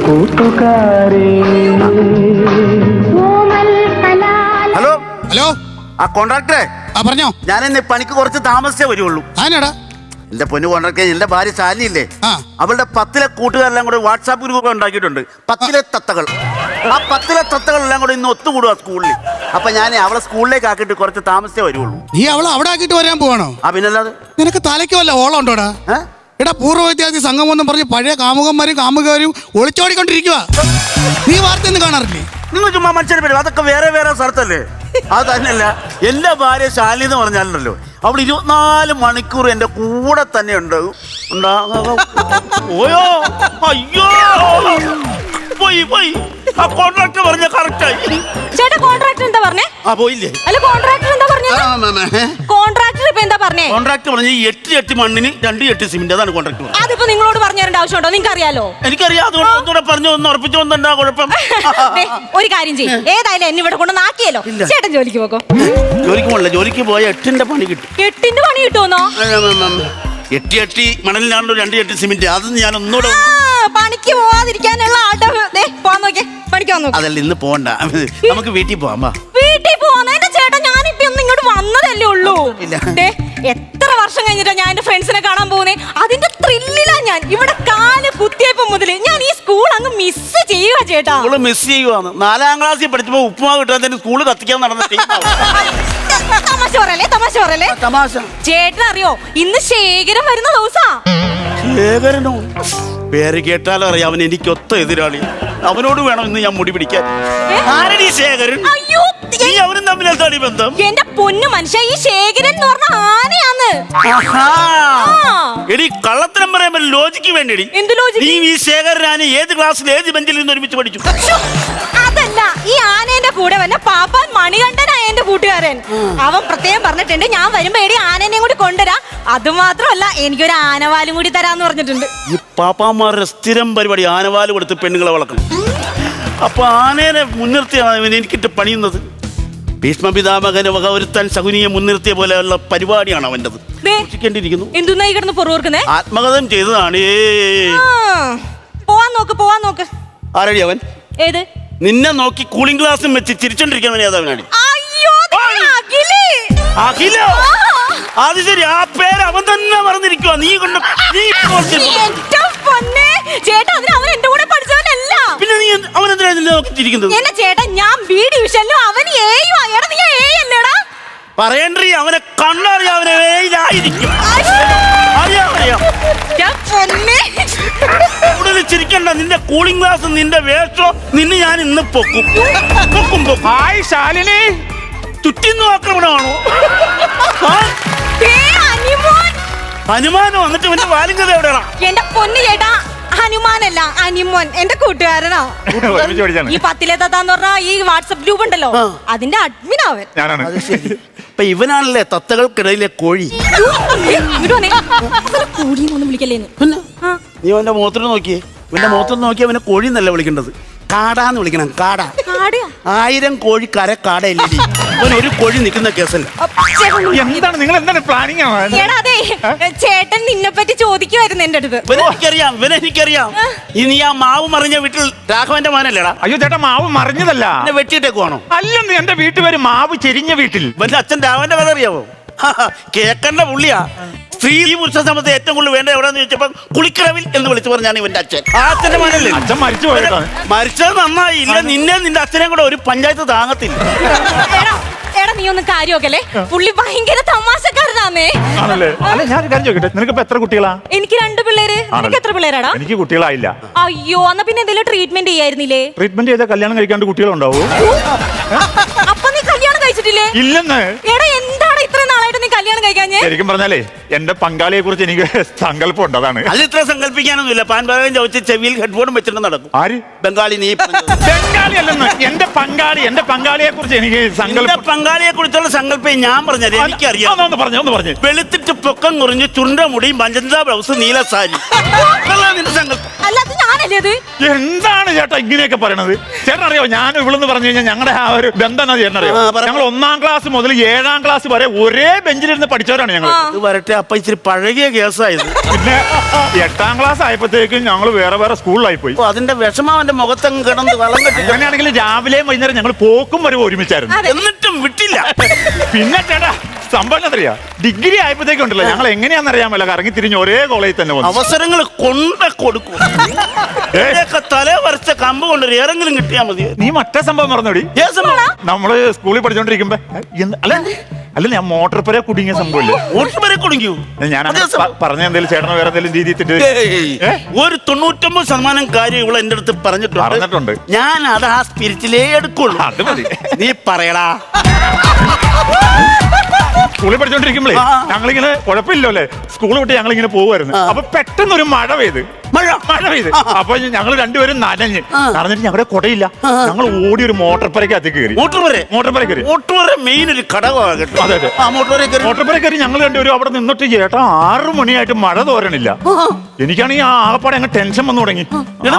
കൂട്ടുകാരേ. Hello hello ആ കോൺട്രാക്ടറെ, പറഞ്ഞോ. ഞാൻ ഇന്ന് പണിക്ക് കുറച്ച് താമസിച്ചേ വരുള്ളൂ. ആനാടാ? എന്റെ പൊന്നു കോൺട്രാക്ടറെ, എന്റെ ഭാര്യ ശാലിനില്ലേ, ആ. അവളുടെ 10 കൂട്ടുകാരെല്ലാം കൂടെ വാട്സാപ്പ് ഗ്രൂപ്പ് ഉണ്ടാക്കിയിട്ടുണ്ട്. 10 തത്തകൾ. ആ 10 തത്തകളെല്ലാം കൂടെ ഇന്ന് ഒത്തുകൂടുക സ്കൂളിൽ. അപ്പൊ ഞാൻ അവളെ സ്കൂളിലേക്ക് ആക്കിയിട്ട് കുറച്ച് താമസിച്ചേ വരുള്ളൂ. നീ അവളെ അവിടെ ആക്കിയിട്ട് വരാൻ പോവാണോ? ആ പിന്നല്ലാതെ. നിനക്ക് തലയ്ക്ക് വല്ല ഓളം ഉണ്ടോടാ? ഏ? എടാ, പൂർവ്വ വിദ്യാർത്ഥി സംഘം എന്നും പറഞ്ഞ് പഴയ കാമുകന്മാരും കാമുകരും ഒളിച്ചോടിക്കൊണ്ടിരിക്കുക. നീ വാർത്തയൊന്നും കാണാറില്ലേ? നിങ്ങൾ ചുമ്മാ മനുഷ്യരെ പറ്റും, അതൊക്കെ വേറെ വേറെ സ്ഥലത്തല്ലേ. അത് തന്നെയല്ല, എന്റെ ഭാര്യ ശാലിനി എന്ന് പറഞ്ഞാലുണ്ടല്ലോ, അവൾ 24 മണിക്കൂർ എന്റെ കൂടെ തന്നെ ഉണ്ട്. ഓയോ അയ്യോ പോയി പോയി. ആ കോൺട്രാക്ടർ പറഞ്ഞ കറക്റ്റായി. ചേട്ടാ, കോൺട്രാക്ടർ എന്താ പറഞ്ഞേ? ആ പോയില്ലേ? അല്ല, കോൺട്രാക്ടർ എന്താ പറഞ്ഞേ? കോൺട്രാക്ടർ ഇപ്പൊ എന്താ പറഞ്ഞേ? കോൺട്രാക്ടർ പറഞ്ഞ 8 ചട്ടി മണ്ണിന് 2 ചട്ടി സിമെന്റ്. അതാണ് കോൺട്രാക്ടർ. അതിപ്പോ നിങ്ങളോട് പറഞ്ഞു തരേണ്ട ആവശ്യമുണ്ടോ? നിങ്ങൾക്ക് അറിയാലോ. എനിക്കറിയാം. അതുകൊണ്ട് ഒന്നുകൂടെ പറഞ്ഞു ഒന്ന് ഉറപ്പിച്ചു വന്നെന്താ കുഴപ്പം? ഒരു കാര്യം ചെയ്യും, ഏതായാലും എന്നെ ഇവിടെ കൊണ്ട് നാക്കിയല്ലോ. ചേട്ടൻ ജോലിക്ക് പോകോ? ജോലിക്ക് പോകണില്ല. ജോലിക്ക് പോയ 8ന്റെ പണി കിട്ടും. 8ന്റെ പണി കിട്ടുമെന്നോ? 8 ചട്ടി മണലിനാണല്ലോ 2 ചട്ടി സിമെന്റ്. അത് ഞാൻ ഒന്നുകൂടെ പണിക്ക് പോവാതിരിക്കാനുള്ള പോവാൻ നോക്കിയേ. പണിക്ക് വന്നു. അതല്ല, ഇന്ന് പോകണ്ട, നമുക്ക് വീട്ടിൽ പോവാം. വീട്ടിൽ പോവാന്നെ ചേട്ടാ, ഞാനിപ്പോ ഒന്ന് ഇങ്ങോട്ട് വന്നതല്ലേ ഉള്ളൂ. എത്ര വർഷം കഴിഞ്ഞിട്ടാ ഞാൻ എന്റെ ഫ്രണ്ട്സിനെ കാണാൻ പോകുന്നേ. അതിന്റെ ത്രില്ലിലാ ഞാൻ. ഇവിടെ കാല് കുത്തിയപ്പോ മുതല് ഞാൻ ഈ സ്കൂൾ അങ്ങ് മിസ് ചെയ്യുക ചേട്ടാ. School miss ചെയ്യുവാന്ന്. 4ാം ക്ലാസ്സിൽ പഠിച്ചപ്പോ ഉപ്പുമാവ് കിട്ടാൻ സ്കൂള് കത്തിക്കാൻ നടന്ന തമാശ പറയല്ലേ, തമാശ പറയല്ലേ. തമാശ. ചേട്ടൻ അറിയോ, ഇന്ന് ശേഖരം വരുന്ന ദിവസാ. ശേഖരനോ? പേര് കേട്ടാലും അറിയാം, അവൻ എനിക്ക് ഒത്ത എതിരാളി. അവനോട് വേണം ഇന്ന് ഞാൻ മുടി പിടിക്കാൻ. ആരടി ശേഖരൻ? അയ്യോ, നീ അവനും തമ്മിൽ എന്താണ് ബന്ധം? എന്റെ പൊന്നു മനുഷ്യ, ഈ ശേഖരൻ എന്ന് പറഞ്ഞ ആനയാന്ന്. എടി, കള്ളത്തരം പറയുമ്പോ ലോജിക്ക് വേണ്ടി. എന്ത് ലോജിക്ക്? നീ ഈ ശേഖരനാണ് ഏത് ക്ലാസ്സിൽ ഏത് ബെഞ്ചിൽ നിന്ന് ഒരുമിച്ച് പഠിച്ചു? അതല്ല, ഈ ആനേന്റെ കൂടെ വന്ന പാപ്പാൻ മണികണ്ഠനായ എന്റെ കൂട്ടുകാരൻ. അവൻ പ്രത്യേകം പറഞ്ഞിട്ടുണ്ട്, ഞാൻ വരുമ്പോ എടി ആനേനെയും കൂടി കൊണ്ടുവരാ. അത് മാത്രമല്ല, എനിക്കൊരു ആനവാലും കൂടി തരാന്ന് പറഞ്ഞിട്ടുണ്ട്. ഈ പാപ്പാമാരുടെ സ്ഥിരം പരിപാടി ആനവാല് കൊടുത്ത് പെണ്ണുങ്ങളെ വളർക്കണം. അപ്പൊ ആനേനെ മുൻനിർത്തിയാണ് എനിക്കിട്ട് പണിയുന്നത്. ഭീഷ്മപിതാമകന് വക ഒരുത്താൻ ശകുനിയെ മുൻനിർത്തിയ പോലെയുള്ള പരിപാടിയാണ് അവൻ്റെത്. സൂക്ഷിക്കേണ്ടിയിരിക്കുന്നു. എന്തുന്നായി കിടന്ന് പൊറുവർക്കുന്നേ? ആത്മകഥം ചെയ്തതാണ്. പോവാൻ നോക്ക്, പോവാൻ നോക്ക്. ആരടി അവൻ? ഏത്? നിന്നെ നോക്കി കൂളിംഗ് ഗ്ലാസും വെച്ച് ചിരിച്ചോണ്ടിരിക്കുന്നവൻ ഏതവനാണ്? അഖിലോ? അത് ശരി, ആ പേര് അവൻ തന്നെ പറഞ്ഞിരിക്കുക. നീ കൊണ്ട് ചേട്ടാ, അതിന് അവൻ എന്റെ കൂടെ പഠിച്ചവനല്ല. പിന്നെ നീ അവനെന്തിനാ നിന്നെ നോക്കിച്ചിരിക്കുന്നത്? എന്നെ ചേട്ടാ, ഞാൻ ബി ഡിവിഷനിലും അവൻ ഏടാ. പറയണ്ടേ, അവനെ കണ്ടറിയാം, അവനെ വേയിലായിരിക്കും. അറിയാം. കൂടുതൽ ചിരിക്കണ്ട. നിന്റെ കൂളിംഗ് ഗ്ലാസ്, നിന്റെ വേഷോ, നിന്നെ ഞാൻ ഇന്ന് പൊക്കും. ഹായ് ശാലിനി, ചുറ്റിന്ന് ആക്രമണമാണോ? ഹനുമാനോ? എന്നിട്ട് ഇവന്റെ വാലിംഗത എവിടെയാ? എന്റെ പൊന്നു ചേട്ടാ, ഹനുമാനല്ല, അനിമോൻ എന്റെ കൂട്ടുകാരനാ. ഈ 10 തത്താന്ന് പറഞ്ഞ ഈ വാട്സപ്പ് ഗ്രൂപ്പ് ഉണ്ടല്ലോ, അതിന്റെ അഡ്മിൻ അവൻ. ഞാനാണ്. അപ്പൊ ഇവനാണല്ലേ തത്തകൾക്കിടയിലെ കോഴി. കോഴിയൊന്നും വിളിക്കല്ലേന്ന്. നീ അവന്റെ മുഖത്തോട് നോക്കിയേ. ഇവന്റെ മുഖത്തോട് നോക്കി അവനെ കോഴി എന്നല്ല വിളിക്കേണ്ടത്, കാടാന്ന് വിളിക്കണം. കാട. 1000 കോഴി കാടയില്ലേ? അവൻ ഒരു കോഴി നിൽക്കുന്ന കേസല്ല. എന്താണ് നിങ്ങൾ എന്താണ് പ്ലാനിങ്? ചേട്ടൻ നിന്നെ പറ്റി ചോദിക്കുമായിരുന്നു എന്റെ അടുത്ത്. ഇവനെനിക്കറിയാം. ഇനി ആ മാവ് മറിഞ്ഞ വീട്ടിൽ രാഘവന്റെ മോനല്ലേടാ? അയ്യോ ചേട്ടാ, മാവ് മറിഞ്ഞതല്ല. എന്നെ വെട്ടിയിട്ടേക്കുവാണോ? അല്ലെന്ന്, എന്റെ വീട്ടുപേര് മാവ് ചെരിഞ്ഞ വീട്ടിൽ. ഇവന്റെ അച്ഛൻ രാഘവന്റെ കഥ അറിയാവോ? കേക്കണ്ട പുള്ളിയാ. സ്ത്രീ പുരുഷ സമയത്ത് ഏറ്റവും കൂടുതൽ വേണ്ട എവിടെന്ന് ചോദിച്ചപ്പോ കുളിക്കടവിൽ എന്ന് വിളിച്ചു പറഞ്ഞാണ് ഇവന്റെ അച്ഛൻ. ആ അച്ഛന്റെ മോനല്ലേ? അച്ഛൻ മരിച്ചു പോയതാണ്. മരിച്ചത് നന്നായി. ഇല്ല, നിന്നെ നിന്റെ അച്ഛനെയും കൂടെ ഒരു പഞ്ചായത്ത് താങ്ങത്തില്ല. എടാ, നീ ഒന്ന് കാര്യമൊക്കെ. പുള്ളി ഭയങ്കര തമാശക്കാരനാന്നേ. ആണല്ലേ? അല്ല, ഞാൻ കാര്യം ചോദിക്കട്ടെ, നിനക്ക് ഇപ്പൊ എത്ര കുട്ടികളാ? എനിക്ക് 2 പിള്ളേര്. നിനക്ക് എത്ര പിള്ളേരാടാ? എനിക്ക് കുട്ടികളായില്ല. അയ്യോ, എന്നാ പിന്നെ എന്തെങ്കിലും ട്രീറ്റ്മെന്റ് ചെയ്യായിരുന്നില്ലേ? ട്രീറ്റ്മെന്റ് ചെയ്താൽ കല്യാണം കഴിക്കാണ്ട് കുട്ടികളുണ്ടാവോ? അപ്പൊ നീ കല്യാണം കഴിച്ചിട്ടില്ലേ? ഇല്ലെന്ന്. എടാ, എന്താണ് ഇത്ര നാളായിട്ട് നീ കല്യാണം കഴിക്കാഞ്ഞേ? ശരിക്കും പറഞ്ഞാലേ എന്റെ പങ്കാളിയെ കുറിച്ച് എനിക്ക് സങ്കല്പം ഉണ്ട്. അതാണ്. അത് ഇത്ര സങ്കല്പിക്കാനൊന്നുമില്ല. പാൻപാകം ചോദിച്ച് ചെവിയിൽ ഹെഡ്ഫോണും വെച്ചിട്ട് നടക്കും. ആര്? ബംഗാളി. നീ ബംഗാളി അല്ലെന്ന്. എന്റെ പങ്കാളിയെ കുറിച്ച് എനിക്ക് സങ്കല്പം. പങ്കാളിയെ കുറിച്ചുള്ള സങ്കല്പം ഞാൻ പറഞ്ഞത് എനിക്കറിയാം. ഒന്ന് പറഞ്ഞു. വെളുത്തിട്ട് പൊക്കം കുറഞ്ഞ് ചുണ്ട മുടിയും പഞ്ചന്ത ബ്ലൗസ് നീല സാരി. നിന്റെ സങ്കല്പം. അല്ലാതെ ഞാനല്ലേ അത്? എന്താണ് ചേട്ടാ ഇങ്ങനെയൊക്കെ പറയണത്? ചേട്ടൻ അറിയോ, ഞാൻ ഇവിടെന്ന് പറഞ്ഞു കഴിഞ്ഞാൽ ഞങ്ങളുടെ ആ ഒരു ബന്ധം ചേട്ടൻ അറിയോ? ഞങ്ങൾ 1ാം ക്ലാസ് മുതൽ 7ാം ക്ലാസ് വരെ ഒരേ ബെഞ്ച് ബെഞ്ചിലിരുന്ന് പഠിച്ചവരാണ് ഞങ്ങൾ. ഇത് വരട്ടെ, അപ്പൊ ഇച്ചിരി പഴകിയ കേസായത്. പിന്നെ 8ാം ക്ലാസ് ആയപ്പോഴത്തേക്കും ഞങ്ങൾ വേറെ സ്കൂളിലായി പോയി. അപ്പൊ അതിന്റെ വിഷമം അവന്റെ മുഖത്തങ്ങ് കിടന്ന് വളം കെട്ടി. അങ്ങനെയാണെങ്കിൽ രാവിലെയും വൈകുന്നേരം ഞങ്ങൾ പോക്കും വരെ ഒരുമിച്ചായിരുന്നു. എന്നിട്ടും വിട്ടില്ല. പിന്നെ ചേട്ടാ സംഭവം എന്നറിയാ, ഡിഗ്രി ആയപ്പോഴത്തേക്കും ഉണ്ടല്ലോ ഞങ്ങൾ എങ്ങനെയാണെന്നറിയാമല്ലോ കറങ്ങി തിരിഞ്ഞ് ഒരേ കോളേജിൽ തന്നെ വന്നു. അവസരങ്ങൾ കൊടുക്കും. തല വരച്ച കമ്പ് കൊണ്ട് ഏറെങ്കിലും കിട്ടിയാ മതി. നീ മറ്റേ സംഭവം മറന്നോടി. നമ്മള് സ്കൂളിൽ പഠിച്ചോണ്ടിരിക്കുമ്പോ അല്ല ഞാൻ മോട്ടോർ പുര കുടുങ്ങിയ സംഭവമില്ലേ? മോട്ടോർ പുര കുടുങ്ങിയോ? ഞാൻ പറഞ്ഞ എന്തെങ്കിലും ചേട്ടനോ വേറെ എന്തെങ്കിലും രീതി ഒരു 99% കാര്യം ഇവിടെ എന്റെ അടുത്ത് പറഞ്ഞിട്ടുണ്ട്. ഞാൻ അത് ആ സ്പിരിറ്റിലേ എടുക്കുള്ളൂ. അത് മതി. നീ പറയടാ. സ്കൂളിൽ പഠിച്ചോണ്ടിരിക്കുമ്പോഴേ ഞങ്ങളിങ്ങനെ കുഴപ്പമില്ലോ അല്ലേ, സ്കൂൾ വിട്ട് ഞങ്ങളിങ്ങനെ പോകുമായിരുന്നു. അപ്പൊ പെട്ടെന്നൊരു മഴ പെയ്ത് അപ്പൊ ഞങ്ങൾ രണ്ടുപേരും നനഞ്ഞിട്ട് ഞങ്ങളുടെ കുടയില്ല. ഞങ്ങൾ ഓടി ഒരു മോട്ടോർ പുരക്കകത്ത് കയറി. മോട്ടോർ മെയിൻ ഒരു ഘടകമാണ്. മോട്ടോർ പുര കയറി ഞങ്ങൾ രണ്ടുപേരും അവിടെ നിന്നിട്ട് ചേട്ടാ 6 മണിയായിട്ട് മഴ തോരണില്ല. എനിക്കാണെങ്കിൽ ആ ആകപ്പാടെ അങ്ങ് ടെൻഷൻ വന്നു തുടങ്ങി.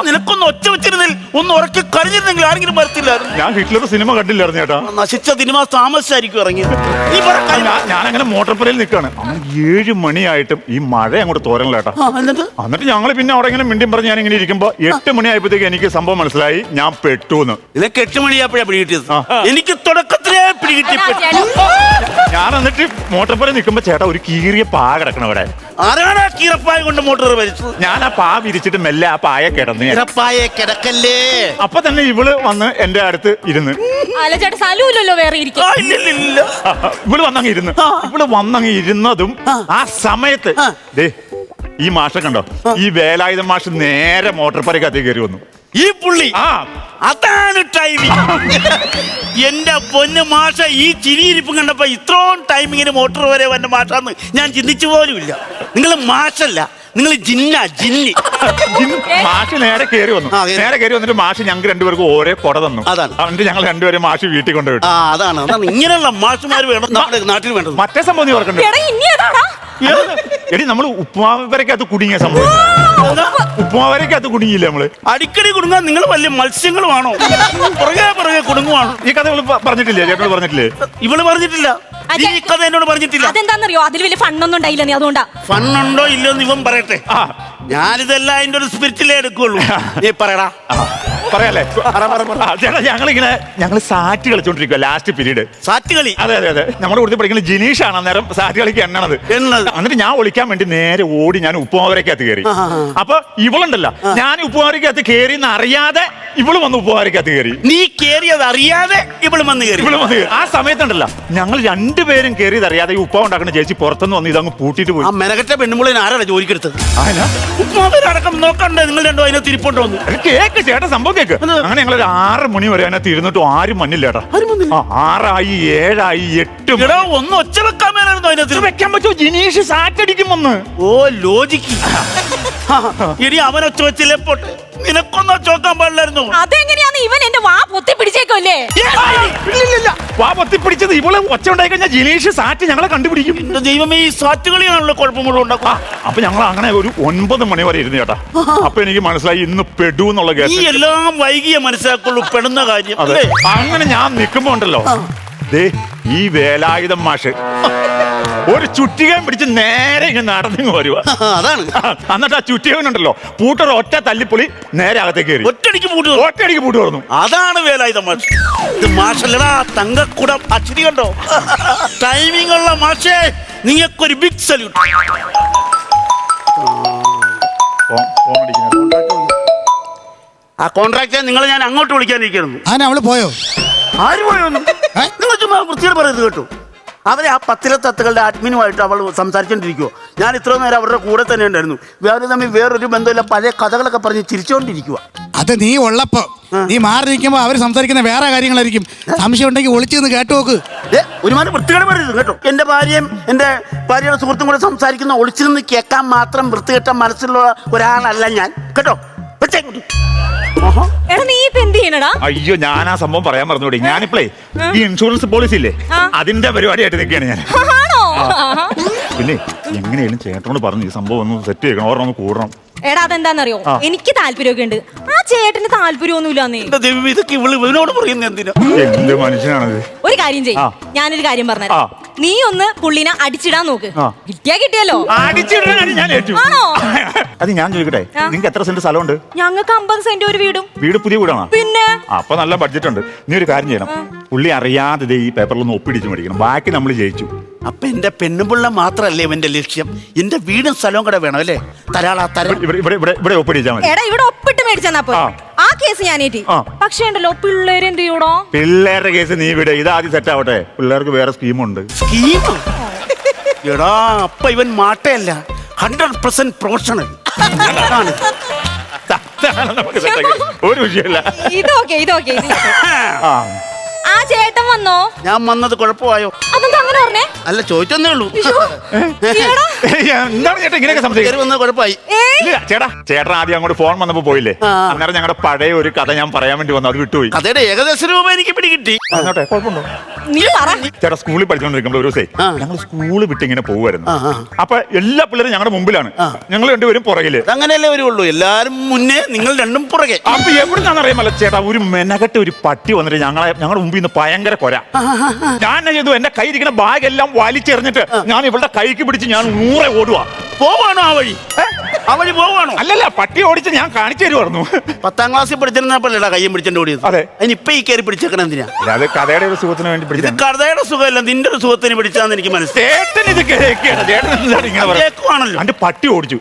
നിനക്കൊന്ന് ഒച്ച വെച്ചിരുന്നിൽ ഒന്ന് ഉറക്കി കഴിഞ്ഞിരുന്നെങ്കിൽ ആരെങ്കിലും വരത്തില്ലായിരുന്നു. ഞാൻ ഹിറ്റ്ലർ സിനിമ കണ്ടില്ലായിരുന്നു ചേട്ടാ. നശിച്ച സിനിമ താമസിച്ചായിരിക്കും ഇറങ്ങിയത്. ഞാൻ അങ്ങനെ മോട്ടോർ പുരയിൽ നിൽക്കാണ്. 7 മണിയായിട്ടും ഈ മഴ അങ്ങോട്ട് തോരണില്ലേട്ടാ. എന്നിട്ട് ഞങ്ങൾ പിന്നെ അവിടെ ഇങ്ങനെ മിണ്ടിയും പറഞ്ഞ് ഞാൻ ഇങ്ങനെ ഇരിക്കുമ്പോ 8 മണിയായപ്പോഴത്തേക്ക് എനിക്ക് സംഭവം മനസ്സിലായി, ഞാൻ പെട്ടുന്ന്. നിനക്ക് 8 മണിയാപ്പോഴാ പിടികിട്ടിയത്. എനിക്ക് തുടക്കത്തിലേ പിടികിട്ടി. ഞാൻ എന്നിട്ട് മോട്ടോർ പുര നിൽക്കുമ്പോ ചേട്ടാ ഒരു കീറിയ പാ കിടക്കണം അവിടെ. ആരാണ് കീറപ്പായ കൊണ്ട് മോട്ടോർ വലിച്ചത്? ഞാൻ ആ പാ വിരിച്ചിട്ട് മെല്ലെ ആ പായ കിടന്ന്. കിടക്കല്ലേ. അപ്പൊ തന്നെ ഇവള് വന്ന് എന്റെ അടുത്ത് ഇരുന്ന്. ഇവള് വന്നങ്ങ് ഇരുന്നതും ആ സമയത്ത് ഈ മാഷ കണ്ടോ, ഈ വേലായുധ മാഷ് നേരെ മോട്ടോർ പുരക്കകത്ത് കയറി വന്നു. ഈ പുള്ളി അതാണ് ടൈമിങ്. എന്റെ പൊന്ന് മാഷ, ഈ ചിരിയിരിപ്പും കണ്ടപ്പോ ഇത്രയും ടൈമിങ്ങിന് മോട്ടോർ വരെ വന്ന മാഷാന്ന് ഞാൻ ചിന്തിച്ചു പോലുമില്ല. നിങ്ങൾ മാഷല്ല, നിങ്ങൾ ജിന്നി. മാഷ് നേരെ കയറി വന്നു. നേരെ കയറി വന്നിട്ട് മാഷ് ഞങ്ങൾക്ക് രണ്ടുപേർക്കും ഓരോ കൊട തന്നു. എന്നിട്ട് ഞങ്ങൾ രണ്ടുപേരും മാഷ് വീട്ടിൽ കൊണ്ടുപോയി. അതാണ് ഇങ്ങനെയുള്ള മാഷുമാർ വേണം നമ്മുടെ നാട്ടിൽ വേണ്ടത്. മറ്റേ സംഭവം നീ ഓർക്കണ്ടേ? എടി നമ്മള് ഉപ്പുമാവരക്കകത്ത് കുടുങ്ങിയ സംഭവം. ഉപ്പുമാവരക്കകത്ത് കുടുങ്ങിയില്ല നമ്മള്. അടിക്കടി കുടുങ്ങാൻ നിങ്ങൾ വലിയ മത്സ്യങ്ങളുമാണോ? പുറകെ കുടുങ്ങുവാണോ? ഈ കഥ പറഞ്ഞിട്ടില്ലേ? ചേട്ടനോട് പറഞ്ഞിട്ടില്ലേ? ഇവള് പറഞ്ഞിട്ടില്ല. ഈ കഥ എന്നോട് പറഞ്ഞിട്ടില്ല. അതെന്താന്നറിയോ, അതിൽ വലിയ ഫണ്ണൊന്നും ഉണ്ടായില്ല. നീ അതുകൊണ്ടാ. ഫണ്ണുണ്ടോ ഇല്ലോ എന്ന് ഇവൻ പറയട്ടെ. ഞാനിതെല്ലാം അതിന്റെ ഒരു സ്പിരിറ്റിലേ എടുക്കുള്ളൂ. നീ പറയടാ. പറയാല്ലേ ചേട്ടാ, ഞങ്ങള് സാറ്റ് കളിച്ചോണ്ടിരിക്കുക ലാസ്റ്റ് പീരീഡ്. സാറ്റ് കളി? അതെ. നമ്മുടെ കൂടുതൽ പഠിക്കുന്ന ജിനീഷാണ് അന്നേരം സാറ്റ് കളിക്ക് എണ്ണണത്. എന്നിട്ട് ഞാൻ ഒളിക്കാൻ വേണ്ടി നേരെ ഓടി ഞാൻ ഉപ്പുമാവരക്കകത്ത് കയറി. അപ്പൊ ഇവളുണ്ടല്ലോ, ഞാൻ ഉപ്പുമാവരക്കകത്ത് കയറി എന്ന് അറിയാതെ ഇവള് വന്ന് ഉപ്പുമാവരക്കകത്ത് കയറി. നീ കേറിയത് അറിയാതെ ഇവള് വന്ന് കയറി. ആ സമയത്തുണ്ടല്ലോ ഞങ്ങൾ രണ്ടുപേരും കയറിയത് അറിയാതെ ഈ ഉപ്പ ഉണ്ടാക്കുന്ന ചേച്ചി പുറത്തുനിന്ന് വന്ന് ഇതങ്ങ് പൂട്ടിട്ട് പോയി. ആ മെനകെട്ട പെണ്ണുമുള്ളിന് ആരാണ് ജോലിക്കെടുത്തത്? ഉപ്പുമാവരടക്കം നോക്കണ്ടേ നിങ്ങൾ രണ്ടോ അതിനെ തിരിപ്പോട്ട് വന്നു? കേക്ക് ചേട്ടാ, സംഭവം കേക്ക്. അങ്ങനെ ഞങ്ങൾ 6 മണി വരെ അതിനകത്ത് ഇരുന്നിട്ടും ആരും മണ്ണില്ലേട്ടാ. 6 ആയി 7 ആയി 8. ഒന്ന് ഒച്ച വെക്കാൻ മേലായിരുന്നു അതിനകത്ത്. വെക്കാൻ പറ്റുമോ? ജിനീഷ് സാറ്റടിക്കും വന്ന്. ഓ ലോജിക്ക്. ഇനി അവൻ ഒച്ച വെച്ചില്ലേ പോട്ടെ, നിനക്കൊന്നും ചോക്കാൻ പാടില്ലായിരുന്നു. അതെങ്ങനെയാന്ന് ഇവൻ എന്റെ വാ പൊത്തി പിടിച്ചേക്കല്ലേ? വാ പൊത്തി പിടിച്ചത് ഇവളെ ഒച്ച ഉണ്ടായി കഴിഞ്ഞാൽ ജിനീഷ് സാറ്റ് ഞങ്ങളെ കണ്ടുപിടിക്കും. എന്റെ ദൈവമേ, ഈ സാറ്റ് കളിയാണല്ലോ കുഴപ്പം മുഴുവൻ ഉണ്ടാക്കുക. അപ്പൊ ഞങ്ങൾ അങ്ങനെ ഒരു 9 മണി വരെ ഇരുന്നു ചേട്ടാ. അപ്പൊ എനിക്ക് മനസ്സിലായി ഇന്ന് പെടു എന്നുള്ള കേസ്. ഈ എല്ലാം വൈകിയ മനസ്സിലാക്കുള്ളൂ പെടുന്ന കാര്യം. അങ്ങനെ ഞാൻ നിൽക്കുമ്പോ ഉണ്ടല്ലോ, ഈ വേലായുധം മാഷ് ഒരു ചുറ്റികയും പിടിച്ച് നേരെ ഇങ്ങനെ നടന്നു വരുവാ. അതാണ്. എന്നിട്ട് ആ ചുറ്റികനുണ്ടല്ലോ പൂട്ടർ ഒറ്റ തല്ലിപ്പൊളി നേരെ അകത്തേക്ക് കയറി. ഒറ്റയടിക്ക് പൂട്ട് തുറന്നു. അതാണ് വേലായുധം മാഷ്. ഇത് മാഷല്ലടാ, തങ്കക്കുടം. അച്ചിരി കണ്ടോ? ടൈമിംഗ് ഉള്ള മാഷേ, നിങ്ങൾക്കൊരു ബിഗ് സല്യൂട്ട്. ആ കോൺട്രാക്ട് നിങ്ങൾ ഞാൻ അങ്ങോട്ട് വിളിക്കാനിരിക്കുന്നു. അവള് പോയോ? ആര് പോയൊന്നും നിങ്ങൾ ചുമ്മാ വൃത്തിയോട് പറയുന്നത് കേട്ടു. അവരെ ആ 10 തത്തുകളുടെ അഡ്മിനുമായിട്ട് അവൾ സംസാരിച്ചോണ്ടിരിക്കുവോ. ഞാൻ ഇത്ര നേരം അവരുടെ കൂടെ തന്നെ ഉണ്ടായിരുന്നു. വേറെ തമ്മിൽ വേറൊരു ബന്ധമില്ല, പഴയ കഥകളൊക്കെ പറഞ്ഞ് ചിരിച്ചോണ്ടിരിക്കുക. അത് നീ ഉള്ളപ്പോ, നീ മാറി നിൽക്കുമ്പോ അവർ സംസാരിക്കുന്ന വേറെ കാര്യങ്ങളായിരിക്കും. സംശയം ഉണ്ടെങ്കിൽ ഒളിച്ചു നിന്ന് കേട്ടു നോക്ക്. ഒരുമാതിരി വൃത്തികേട് പറയരുത് കേട്ടോ. എന്റെ ഭാര്യയും എന്റെ ഭാര്യയുടെ സുഹൃത്തും കൂടെ സംസാരിക്കുന്ന ഒളിച്ചു നിന്ന് കേൾക്കാൻ മാത്രം വൃത്തികെട്ട മനസ്സിലുള്ള ഒരാളല്ല ഞാൻ കേട്ടോ. അയ്യോ, ഞാൻ ആ സംഭവം പറയാൻ പറഞ്ഞൂടെ. ഞാനിപ്പോഴേ ഈ ഇൻഷുറൻസ് പോളിസി ഇല്ലേ, അതിന്റെ പരിപാടിയായിട്ട് നിൽക്കുകയാണ് ഞാൻ. പിന്നെ എങ്ങനെയാലും ചേട്ടനോട് പറഞ്ഞു ഈ സംഭവം ഒന്ന് സെറ്റ് ചെയ്യണം, ഓർമ്മ കൂടണം. എടാ അതെന്താന്നറിയോ, എനിക്ക് താല്പര്യമൊക്കെ ഉണ്ട്, ആ ചേട്ടന് താല്പര്യമൊന്നുമില്ലാന്നേ. ഇതൊക്കെ ഇവളോട് പറയുന്നത് എന്തിനാ? എന്ത് മനുഷ്യനാണത്? ഒരു കാര്യം ചെയ്യും, ഞാനൊരു കാര്യം പറഞ്ഞുതരാം. നീ ഒന്ന് പുള്ളിനെ അടിച്ചിടാൻ നോക്ക്. ആ. കിട്ടിയല്ലോ. അടിച്ചിടാൻ ഞാൻ ഏറ്റു. ആണോ? അത് ഞാൻ ചോദിക്കട്ടെ, നിങ്ങൾക്ക് എത്ര സെന്റ് സ്ഥലമുണ്ട്? ഞങ്ങൾക്ക് 50 സെന്റ് ഒരു വീടും. വീട് പുതിയ വീടാണോ? പിന്നെ അപ്പൊ നല്ല ബഡ്ജറ്റ് ഉണ്ട്. നീ ഒരു കാര്യം ചെയ്യണം, പുള്ളി അറിയാതെ ദേ ഈ പേപ്പറിലൊന്ന് ഒപ്പിടിച്ച് മേടിക്കണം. ബാക്കി നമ്മൾ ജയിച്ചു. അപ്പൊ എന്റെ പെണ്ണുപിള്ള മാത്രല്ലേ ഇവന്റെ ലക്ഷ്യം? എന്റെ വീടും സ്ഥലവും കൂടെ വേണം അല്ലേ? തരാളാ തരാ. ഇവിടെ ഒപ്പിടിച്ചാൽ മതി. എടാ ഇവിടെ ഒപ്പിട്ട് മേടിച്ചെന്നാ പോ. ആ കേസ് ഞാൻ ഏറ്റി. പക്ഷേ ഉണ്ടല്ലോ പിള്ളേര് എന്ത് ചെയ്യൂടോ? പിള്ളേരുടെ കേസ് നീ വിടെ, ഇതാദ്യം സെറ്റ് ആവട്ടെ. പിള്ളേർക്ക് വേറെ സ്കീമുണ്ട്. സ്കീമോ? എടാ അപ്പൊ ഇവൻ മാട്ടയല്ല, 100% പ്രൊഫഷണൽ. നമുക്ക് set ആക്കി. ഒരു വിഷയമില്ല. ഇതൊക്കെ ആ ആ ചേട്ടൻ വന്നോ? ഞാൻ വന്നത് കുഴപ്പമായോ? അതെന്താ അങ്ങനെ പറഞ്ഞേ? അല്ല, ചോദിച്ചെന്നേ ഉള്ളൂ. ഈയെടാ. എന്താണ് ചേട്ടാ ഇങ്ങനെയൊക്കെ സംശയം? കയറി വന്നത് കുഴപ്പമായി. ചേട്ടൻ ആദ്യം അങ്ങോട്ട് ഫോൺ വന്നപ്പോ പോയില്ലേ, അന്നേരം ഞങ്ങളുടെ പഴയ ഒരു കഥ ഞാൻ പറയാൻ വേണ്ടി വന്നു, അത് വിട്ടുപോയി. കഥയുടെ ഏകദേശ രൂപ എനിക്ക് പിടികിട്ടി. അങ്ങോട്ടെ, കുഴപ്പമുണ്ടോ? നീ പറ. ചേട്ടാ സ്കൂളിൽ പഠിച്ചുകൊണ്ടിരിക്കുമ്പോൾ ഒരു ദിവസേ ഞങ്ങൾ സ്കൂള് വിട്ട് ഇങ്ങനെ പോകുമായിരുന്നു. അപ്പൊ എല്ലാ പിള്ളേരും ഞങ്ങളുടെ മുമ്പിലാണ്, ഞങ്ങൾ രണ്ടുപേരും പുറകില്. അങ്ങനെയല്ലേ വരുള്ളൂ, എല്ലാരും മുന്നേ, നിങ്ങൾ രണ്ടും പുറകെ. അപ്പൊ എവിടുന്നാന്ന് അറിയാമല്ലോ ചേട്ടാ, ഒരു മെനകെട്ട ഒരു പട്ടി വന്നിട്ട് ഞങ്ങളുടെ മുമ്പിൽ നിന്ന് ഭയങ്കര കൊര. ഞാൻ എന്നാ ചെയ്തു, എന്റെ കൈ ഇരിക്കുന്ന ബാഗ് എല്ലാം വലിച്ചെറിഞ്ഞിട്ട് ഞാൻ ഇവളുടെ കൈക്ക് പിടിച്ച് ഞാൻ 100 ഓടുവാ. പോവാണോ ആ വഴി? ആ വഴി പോവാണോ? അല്ലല്ല, പട്ടി ഓടിച്ച് ഞാൻ കാണിച്ചു തരുമായിരുന്നു. 10ാം ക്ലാസ്സിൽ പഠിച്ചിരുന്നപ്പോഴാ കയ്യും പിടിച്ചോണ്ട് ഓടിയത്. അതെ. അതിനിപ്പൊ ഈ കയറി പിടിച്ചേക്കണ എന്തിനാ? അത് കഥയുടെ ഒരു സുഖത്തിന് വേണ്ടി ഇത് പിടിച്ചു. കഥയുടെ സുഖമല്ല, നിന്റെ ഒരു സുഖത്തിന് പിടിച്ചാന്ന് എനിക്ക് മനസ്സിലായി. ചേട്ടൻ ഇത് കേൾക്കുകയാണ്. ചേട്ടൻ എന്താണ് ഇങ്ങനെ പറയുന്നത്? കേൾക്കുവാണല്ലോ. എന്റെ പട്ടി ഓടിച്ചു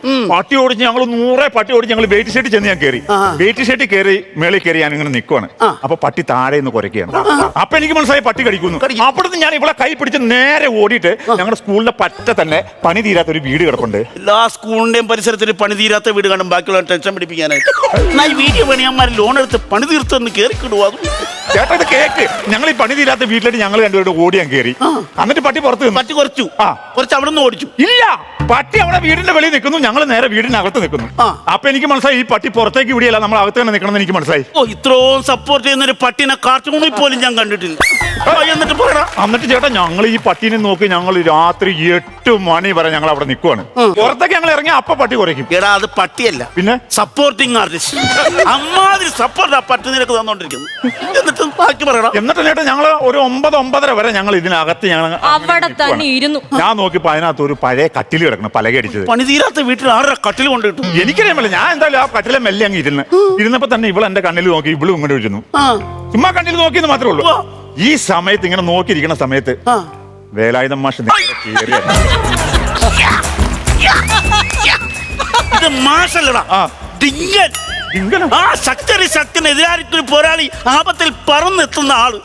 ഞങ്ങൾ 100 പട്ടി ഓടിച്ച് ഞങ്ങൾ വെയിറ്റ് ഷെഡിൽ ചെന്ന് ഞാൻ കയറി. വെയിറ്റ് ഷെഡിൽ കയറി മേളിൽ കയറി ഞാൻ ഇങ്ങനെ നിൽക്കുവാണ്. അപ്പൊ പട്ടി താഴെ നിന്ന് കുരയ്ക്കുകയാണ്. അപ്പൊ എനിക്ക് മനസ്സിലായി പട്ടി കടിക്കുന്നു. അപ്പോഴത്തെ ഞാൻ ഇവിടെ കൈ പിടിച്ച് നേരെ ഓടിയിട്ട് ഞങ്ങളുടെ സ്കൂളിന്റെ പറ്റ തന്നെ പണി തീരാത്ത ഒരു വീട് കിടപ്പുണ്ട്. എല്ലാ സ്കൂളിന്റെയും പരിസരത്തിൽ പണി തീരാത്ത വീട് കാണും, ബാക്കിയുള്ള ടെൻഷൻ പിടിപ്പിക്കാനായിട്ട്. ഈ വീഡിയോ പണിയന്മാർ ലോൺ എടുത്ത് പണി തീർത്തെന്ന് കയറിക്കിടുവോ? അതും ചേട്ടാ ഇത് കേക്ക്. ഞങ്ങൾ ഈ പണി തീരാത്ത വീട്ടിലേക്ക് ഞങ്ങൾ രണ്ടുപേരും ഓടിയാൻ കയറി. എന്നിട്ട് പട്ടി പുറത്ത് നിന്നു. പറ്റി കുറച്ചു അവിടെ നിന്ന് ഓടിച്ചു. ഇല്ല, പട്ടി അവിടെ വീടിന്റെ വെളിയിൽ നിൽക്കുന്നു, ഞങ്ങൾ നേരെ വീടിനകത്ത് നിൽക്കുന്നു. അപ്പൊ എനിക്ക് മനസ്സിലായി ഈ പട്ടി പുറത്തേക്ക് വിടിയല്ല, നമ്മൾ അകത്ത് തന്നെ നിൽക്കണം എന്ന് എനിക്ക് മനസ്സിലായി. ഇത്രയും സപ്പോർട്ട് ചെയ്യുന്ന ഒരു പട്ടിനെ കാർട്ടൂണിൽ പോലും ഞാൻ കണ്ടിട്ടില്ല. എന്നിട്ട് പറയടാ. എന്നിട്ട് ചേട്ടാ ഞങ്ങൾ ഈ പട്ടീനെ നോക്കി ഞങ്ങൾ രാത്രി 8 മണി വരെ ഞങ്ങൾ അവിടെ നിൽക്കുവാണ്. പുറത്തേക്ക് ഞങ്ങൾ ഇറങ്ങി അപ്പൊ പട്ടി കുറയ്ക്കും. എടാ അത് പട്ടിയല്ല, പിന്നെ സപ്പോർട്ടിങ് ആർട്ടിസ്റ്റ്. അമ്മാതിരി സപ്പോർട്ട് ആ പട്ടി നിനക്ക് തന്നോണ്ടിരിക്കുന്നു. എന്നിട്ട് ബാക്കി പറയടാ. എന്നിട്ട് ചേട്ടാ ഞങ്ങൾ ഒരു 9-9:30 വരെ ഞങ്ങൾ ഇതിനകത്ത് ഞങ്ങൾ അവിടെ തന്നെ ഇരുന്നു. ഞാൻ നോക്കിയപ്പോ അതിനകത്ത് ഒരു പഴയ കട്ടിൽ കിടക്കണം, പലകടിച്ചത്. പണി തീരാത്ത വീട്ടിൽ ആരുടെ കട്ടിൽ കൊണ്ട് കിട്ടും? എനിക്കറിയാമല്ലോ. ഞാൻ എന്തായാലും ആ കട്ടിലെ മെല്ലെ അങ്ങ് ഇരുന്നപ്പോ തന്നെ ഇവൾ എന്റെ കണ്ണിൽ നോക്കി, ഇവളും ഇങ്ങോട്ട് ഇരുന്നു. ചുമ്മാ കണ്ണിൽ നോക്കിയെന്ന് മാത്രമേ ഉള്ളൂ. ഈ സമയത്ത് ഇങ്ങനെ നോക്കിയിരിക്കുന്ന സമയത്ത് വേലായുധം മാഷ് ഇത് മാഷല്ലടാ, ഡിങ്കൻ. ആ ശക്തിനെതിരായിരിക്കും പോരാളി, ആപത്തിൽ പറന്നെത്തുന്ന ആള്.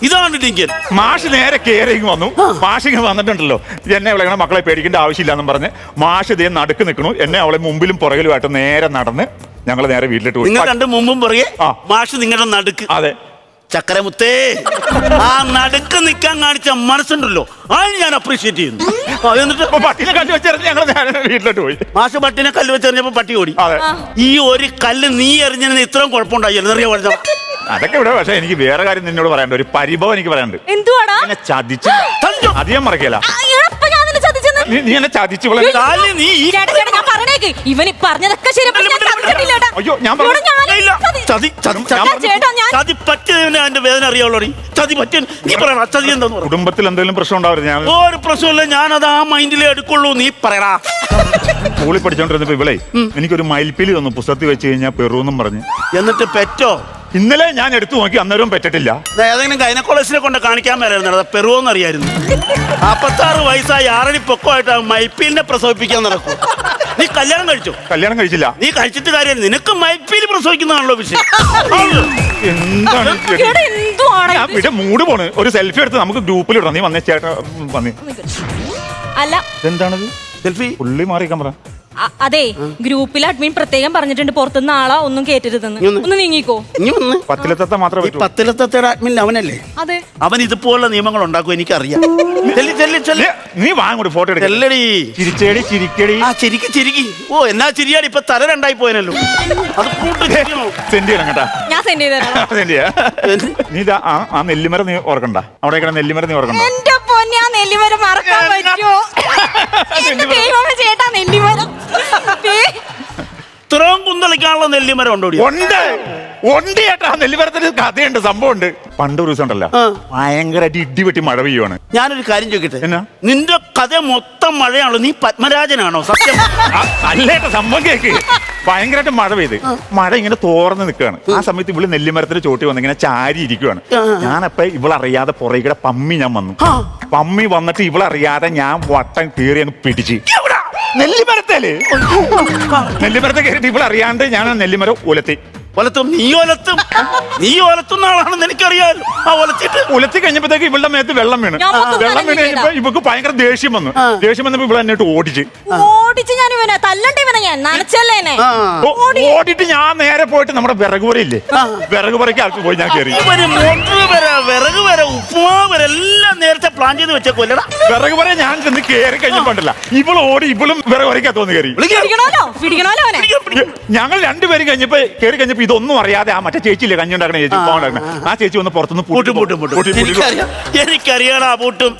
ഇതാണ് ഡിങ്കൻ. മാഷ് നേരെ കേറിങ് വന്നു. മാഷ് ഇങ്ങനെ വന്നിട്ടുണ്ടല്ലോ, എന്നെ അവളെ മക്കളെ പേടിക്കേണ്ട ആവശ്യമില്ലാന്നും പറഞ്ഞ് മാഷ് ഇതേ നടുക്ക് നിൽക്കണു. എന്നെ അവളെ മുമ്പിലും പുറകിലുമായിട്ട് നേരെ നടന്ന് ഞങ്ങൾ നേരെ വീട്ടിലിട്ട് പോയി. നിങ്ങൾ കണ്ട് മുമ്പും പുറകെ മാഷ് നിങ്ങളുടെ നടുക്ക്. അതെ ചക്കരമുത്തേ, ആ നടുക്ക് നിൽക്കാൻ കാണിച്ച മനസ്സുണ്ടല്ലോ, അത് ഞാൻ അപ്രീഷിയേറ്റ് ചെയ്യുന്നു. എന്നിട്ട് പട്ടിനെ കല്ല് വെച്ചെറിഞ്ഞ് ഞങ്ങൾ വീട്ടിലോട്ട് പോയി. മാഷ് പട്ടിനെ കല്ല് വെച്ചെറിഞ്ഞപ്പോ പട്ടി ഓടി. അതെ. ഈ ഒരു കല്ല് നീ എറിഞ്ഞതിന് ഇത്രയും കുഴപ്പമുണ്ടായിരുന്നു, അറിയാ പറഞ്ഞ അതൊക്കെ ഇവിടെ. പക്ഷെ എനിക്ക് വേറെ കാര്യം നിന്നോട് പറയാനുണ്ട്, ഒരു പരിഭവം എനിക്ക് പറയാനുണ്ട്. എന്തുവാടാ? എന്നെ ചതിച്ചു. അധികം മറക്കല. നീ എന്നെ ചതിച്ചു. ഇവന് പറഞ്ഞതൊക്കെ ശരി. അയ്യോ ഞാൻ ചതി പറ്റിയതിന് അതിന്റെ വേദന അറിയാവുള്ളൂ. ചതി പറ്റിയ നീ പറയണ ചതി എന്താന്ന്. കുടുംബത്തിൽ എന്തെങ്കിലും പ്രശ്നം ഉണ്ടാവരുത്. ഞാൻ ഒരു പ്രശ്നമില്ല, ഞാനത് ആ മൈൻഡിലേ എടുക്കുള്ളൂ. നീ പറയടാ. സ്കൂളിൽ പഠിച്ചോണ്ടിരുന്നപ്പോ ഇവളെ എനിക്കൊരു മയിൽപ്പീലി തന്നു, പുസ്തകത്തിൽ വെച്ച് കഴിഞ്ഞാൽ പെറുവെന്നും പറഞ്ഞ്. എന്നിട്ട് പെറ്റോ? ഇന്നലെ ഞാൻ എടുത്തു നോക്കി, അന്നേരവും പെറ്റിട്ടില്ല. ഏതെങ്കിലും ഗൈനക്കോളജിനെ കൊണ്ട് കാണിക്കാൻ മേലായിരുന്നു, പെറുവോന്ന് അറിയായിരുന്നു. 56 വയസ്സായി 6 അടി പൊക്കമായിട്ട് മൈപ്പീലിനെ പ്രസവിപ്പിക്കാൻ നടക്കും. നീ കല്യാണം കഴിച്ചോ? കല്യാണം കഴിച്ചില്ല. നീ കഴിച്ചിട്ട് കാര്യം, നിനക്ക് മൈപ്പീല് പ്രസവിക്കുന്നതാണല്ലോ വിഷയം. എന്താണ് ഇവിടെ മൂട് പോണ്? ഒരു സെൽഫി എടുത്ത് നമുക്ക് ഗ്രൂപ്പിൽ ഇടണം. നീ വന്നേ ചേട്ടാ വന്നേ. അല്ല എന്താണത്? സെൽഫി പുള്ളി മാറിക്കാൻ പറ. അതെ, ഗ്രൂപ്പിൽ അഡ്മിൻ പ്രത്യേകം പറഞ്ഞിട്ടുണ്ട് പുറത്തുനിന്ന് ആളെ ഒന്നും കേറ്റരുതെന്ന്. ഒന്ന് നീങ്ങിക്കോ. പത്തിലെത്ത മാത്രം. ഈ പത്തിലെത്തയുടെ അഡ്മിൻ അവനല്ലേ? അതെ, അവൻ ഇതുപോലുള്ള നിയമങ്ങൾ ഉണ്ടാക്കും, എനിക്കറിയാം. നീ വാങ്ങോട്ട് ഫോട്ടോ എടുക്കല്ലടി. ചിരിച്ചേടി ചിരിക്കടി. ആ ചിരിക്കി. ഓ എന്നാ ചിരിയാടി, ഇപ്പൊ തല രണ്ടായി പോയനല്ലോ. അത് സെൻഡ് ചെയ്യണം കേട്ടാ. ഞാൻ സെൻഡ് ചെയ്ത. നീ ആ നെല്ലിമരം നീ ഓർക്കണ്ട. അവിടെ നെല്ലിമരം നീ ഓർക്കണ്ട. എന്റെ പൊന്നാ, നെല്ലിമരം മറക്കാൻ പറ്റുമോ? ചേട്ടാ നെല്ലിമരം ഇത്രയും കുന്തളിക്കാനുള്ള നെല്ലിമരം ഉണ്ടോ? ഉണ്ട്. ഉണ്ട് ചേട്ടാ. നെല്ലിമരത്തിന് കഥയുണ്ട്, സംഭവമുണ്ട്. പണ്ട് ഒരു ദിവസം ഉണ്ടല്ലോ, ഭയങ്കരമായിട്ട് ഇടിവെട്ടി മഴ പെയ്യുവാണ്. ഞാനൊരു കാര്യം ചോദിക്കട്ടെ, എന്നാ? നിന്റെ കഥ മൊത്തം മഴയാണല്ലോ, നീ പത്മരാജനാണോ? സത്യം. അല്ലേട്ടാ, സംഭവം കേക്ക്. ഭയങ്കരമായിട്ട് മഴ പെയ്ത് മഴ ഇങ്ങനെ തോർന്ന് നിൽക്കുകയാണ്. ആ സമയത്ത് ഇവള് നെല്ലിമരത്തിന്റെ ചോട്ടി വന്ന് ഇങ്ങനെ ചാരി ഇരിക്കുവാണ്. ഞാനപ്പ ഇവളറിയാതെ പുറകെ പമ്മി ഞാൻ വന്നു. പമ്മി വന്നിട്ട് ഇവളറിയാതെ ഞാൻ വട്ടം കീറി അങ്ങ് പിടിച്ച് നെല്ലിമരത്തേല് നെല്ലിമരത്തെ കയറിയിട്ട് ഇവളറിയാണ്ട് ഞാൻ നെല്ലിമരം ഉലത്തി. ഒലത്തും നീ ഒലത്തുന്ന ആളാണെന്ന് എനിക്കറിയാമല്ലോ. ആ ഉലത്തി കഴിഞ്ഞപ്പോഴത്തേക്ക് ഇവളുടെ മേത്ത് വെള്ളം വീണ്. വെള്ളം വീണ് കഴിഞ്ഞപ്പോ ഇവക്ക് ഭയങ്കര ദേഷ്യം വന്നു. ദേഷ്യം വന്നപ്പോ ഇവളെ എന്നിട്ട് ഓടിച്ച് ഞാൻ ഇവനെ തല്ലണ്ടേ, ഇവനെ ഞാൻ നനച്ചല്ലേ. ഓടിയിട്ട് ഞാൻ നേരെ പോയിട്ട് നമ്മുടെ വിറകുപുരയില്ലേ, വിറകുപുരയ്ക്ക് അകത്ത് പോയി ഞാൻ കയറി. വിറക് വര ഉപ്പുമാവ് വരെ എല്ലാം നേരത്തെ പ്ലാൻ ചെയ്ത് വെച്ചേക്കോല്ലടാ. വിറകുപുര ഞാൻ ചെന്ന് കയറി കഴിഞ്ഞപ്പോണ്ടല്ല, ഇവള് ഓടി ഇവളും വിറകുപുരയ്ക്കകത്ത് വന്ന് കയറി. ഞങ്ങൾ രണ്ടുപേരും കഴിഞ്ഞപ്പോ കയറി കഴിഞ്ഞപ്പോ ഇതൊന്നും അറിയാതെ ആ മറ്റേ ചേച്ചിയില്ലേ കഞ്ഞി ഉണ്ടാക്കണ ചേച്ചി, ആ ചേച്ചി ഒന്ന് പുറത്തുനിന്ന് എനിക്കറിയാടാ പൂട്ടും.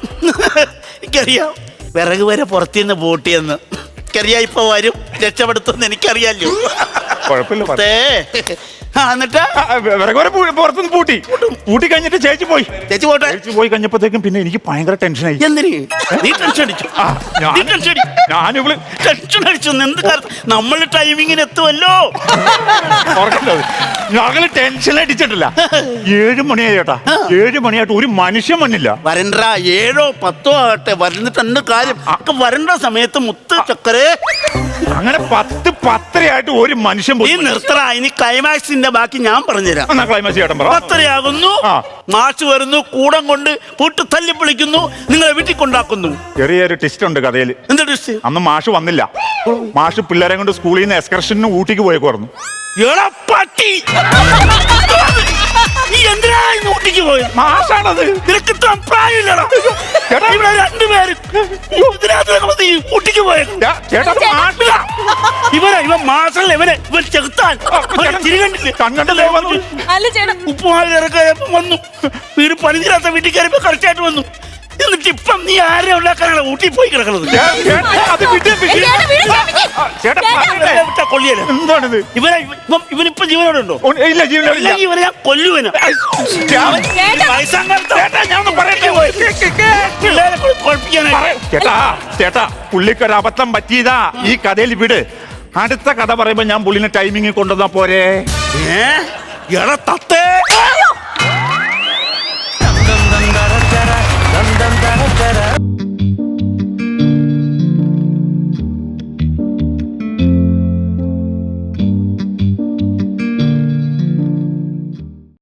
എനിക്കറിയാം വിറക് വരെ പുറത്തുനിന്ന് പൂട്ടിയെന്ന്. എനിക്കറിയാം ഇപ്പൊ വരും, രക്ഷപ്പെടുത്തുമെന്ന് എനിക്കറിയാലോ. കുഴപ്പമില്ല. എന്നിട്ട് വിറകുവരെ പുറത്തുനിന്ന് പൂട്ടി കഴിഞ്ഞിട്ട് ചേച്ചി പോയി. ചേച്ചി പോയി കഴിഞ്ഞപ്പോഴത്തേക്കും പിന്നെ എനിക്ക് ഭയങ്കര ടെൻഷനായി. എന്തിന് നീ ടെൻഷൻ അടിച്ചു? ഞാനിവള് ടെൻഷൻ അടിച്ചു. എന്ത് കാര്യം, നമ്മൾ ടൈമിങ്ങിന് എത്തുമല്ലോ. ഞങ്ങള് ടെൻഷൻ അടിച്ചിട്ടില്ല. 7 മണിയായി ചേട്ടാ. 7 മണിയായിട്ട് ഒരു മനുഷ്യൻ വന്നില്ല. വരണ്ട, 7 or 10 ആകട്ടെ, വരുന്നിട്ടുണ്ട് കാര്യം. വരണ്ട സമയത്ത് മുത്ത് ചക്കരെ അങ്ങനെ 10, 10:30 ഒരു മനുഷ്യൻ നീ നിർത്തറ. ഇനി ക്ലൈമാക്സിന്റെ ബാക്കി ഞാൻ പറഞ്ഞുതരാം. ക്ലൈമാക്സ് ചേട്ടൻ പറ. 10:30 മാർച്ച് വരുന്നു, കൂടം കൊണ്ട് പൂട്ട് തല്ലി പൊളിക്കുന്നു, നിങ്ങളെ വീട്ടിൽ കൊണ്ടാക്കുന്നു. ചെറിയൊരു ടെസ്റ്റ് ഉണ്ട് കഥയിൽ. എന്താ ടെസ്റ്റ്? അന്ന് മാഷ് വന്നില്ല. മാഷ് പിള്ളേരെ കൊണ്ട് സ്കൂളിൽ നിന്ന് എക്സ്കർഷന് ഊട്ടിക്ക് പോയേക്കുവായിരുന്നു. പട്ടി, നീ എന്തിനാ ഇന്ന് ഊട്ടിക്ക് പോയത്? മാഷാണത്. നിനക്ക് ഇത്ര പ്രായമില്ലടാ. ഇവിടെ രണ്ടുപേരും ഊട്ടിക്ക് പോയത്. ഇവൻ മാസല്ല, ഇവൻ ചെറുത്താൻ കണ്ണല്ലേ വന്നു. ഉപ്പുമാവിൽ ഇറക്കാൻ വന്നു. വീട് പണിതിരാത്ത വീട്ടിൽ കയറിയപ്പോ കറക്റ്റായിട്ട് വന്നു. എന്നിട്ട് ഇപ്പം നീ ആരെ ഉണ്ടാക്കാനാണ് ഊട്ടി പോയി കിടക്കുന്നത്? എന്താണിത്? ഇവനിപ്പം ജീവനോടുണ്ടോ? ഇല്ല, ജീവനില്ല. ഇവനെ ഞാൻ കൊല്ലുവന്. ചേട്ടാ, പുള്ളിക്കൊരു അബദ്ധം പറ്റിയതാ. ഈ കഥയിൽ വിട്. അടുത്ത കഥ പറയുമ്പോ ഞാൻ പുള്ളിനെ ടൈമിങ്ങിൽ കൊണ്ടുവന്നാ പോരെ? തത്തേ